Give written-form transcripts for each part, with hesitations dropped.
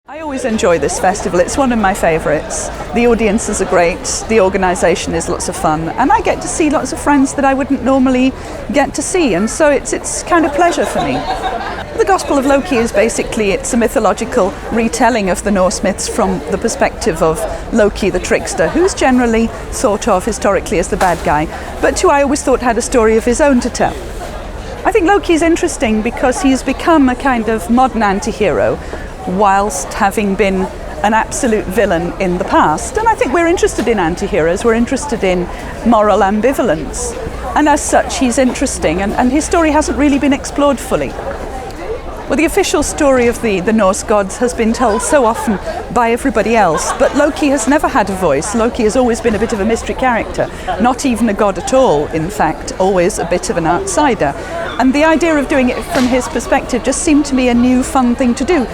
I always enjoy this festival. It's one of my favourites. The audiences are great, the organisation is lots of fun, and I get to see lots of friends that I wouldn't normally get to see, and so it's kind of pleasure for me. The Gospel of Loki is basically, it's a mythological retelling of the Norse myths from the perspective of Loki the trickster, who's generally thought of historically as the bad guy, but who I always thought had a story of his own to tell. I think Loki's interesting because he's become a kind of modern anti-hero, whilst having been an absolute villain in the past. And I think we're interested in anti-heroes, we're interested in moral ambivalence. And as such, he's interesting, and his story hasn't really been explored fully. Well, the official story of the Norse gods has been told so often by everybody else, but Loki has never had a voice. Loki has always been a bit of a mystery character, not even a god at all, in fact, always a bit of an outsider. And the idea of doing it from his perspective just seemed to me a new, fun thing to do.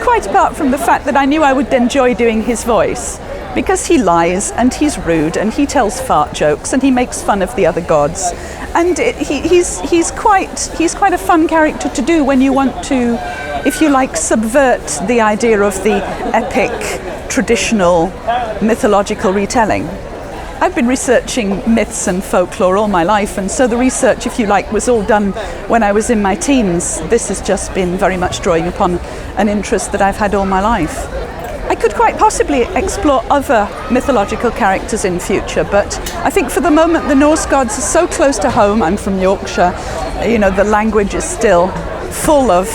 Quite apart from the fact that I knew I would enjoy doing his voice, because he lies and he's rude and he tells fart jokes and he makes fun of the other gods, and he's quite a fun character to do when you want to, if you like, subvert the idea of the epic, traditional, mythological retelling. I've been researching myths and folklore all my life, and so the research, if you like, was all done when I was in my teens. This has just been very much drawing upon an interest that I've had all my life. I could quite possibly explore other mythological characters in future, but I think for the moment the Norse gods are so close to home. I'm from Yorkshire, you know, the language is still full of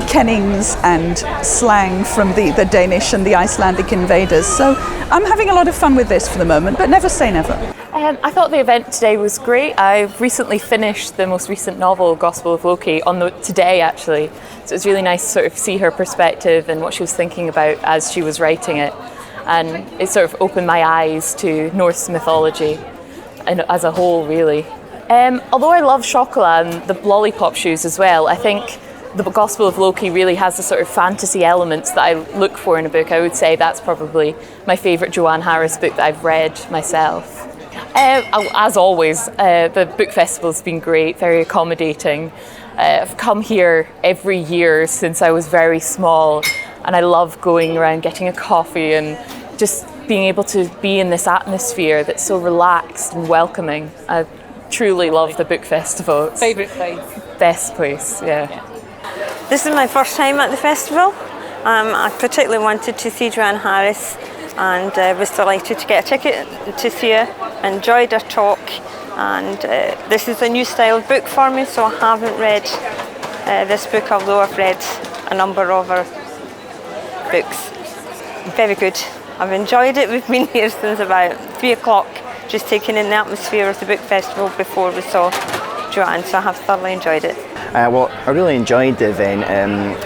kennings and slang from the Danish and the Icelandic invaders. So I'm having a lot of fun with this for the moment, but never say never. I thought the event today was great. I've recently finished the most recent novel, Gospel of Loki, today actually. So it was really nice to sort of see her perspective and what she was thinking about as she was writing it. And it sort of opened my eyes to Norse mythology and as a whole, really. Although I love chocolate and the lollipop shoes as well, I think the Gospel of Loki really has the sort of fantasy elements that I look for in a book. I would say that's probably my favourite Joanne Harris book that I've read myself. As always, the book festival's been great, very accommodating. I've come here every year since I was very small, and I love going around getting a coffee and just being able to be in this atmosphere that's so relaxed and welcoming. I truly love the book festival. Favourite place? Best place, yeah. This is my first time at the festival. I particularly wanted to see Joanne Harris, and was delighted to get a ticket to see her. Enjoyed her talk, and this is a new style book for me, so I haven't read this book, although I've read a number of her books. Very good. I've enjoyed it. We've been here since about 3 o'clock, just taking in the atmosphere of the book festival before we saw Joanne, so I have thoroughly enjoyed it. Well, I really enjoyed the event.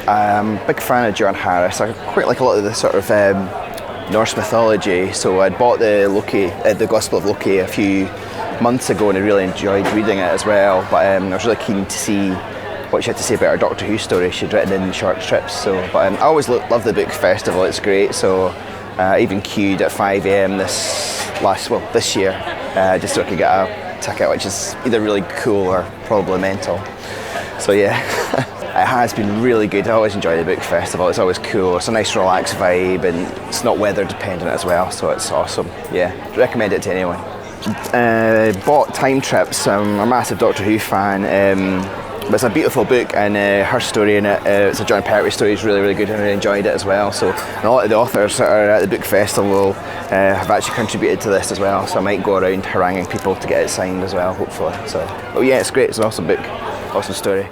I'm a big fan of Joanne Harris. I quite like a lot of the sort of Norse mythology, so I'd bought the Gospel of Loki a few months ago, and I really enjoyed reading it as well. But I was really keen to see what she had to say about her Doctor Who story she'd written in short strips. But I always love the book festival. It's great. So I even queued at 5 a.m. this year, just so I could get a ticket, which is either really cool or probably mental. So yeah, it has been really good. I always enjoy the book festival. It's always cool. It's a nice relaxed vibe, and it's not weather dependent as well, so it's awesome. Yeah, recommend it to anyone. Bought Time Trips. I'm a massive Doctor Who fan. But it's a beautiful book, and her story in it, it's a John Pertwee story, is really, really good, and I really enjoyed it as well. So, and a lot of the authors that are at the book festival have actually contributed to this as well, so I might go around haranguing people to get it signed as well, hopefully. So, but yeah, it's great, it's an awesome book, awesome story.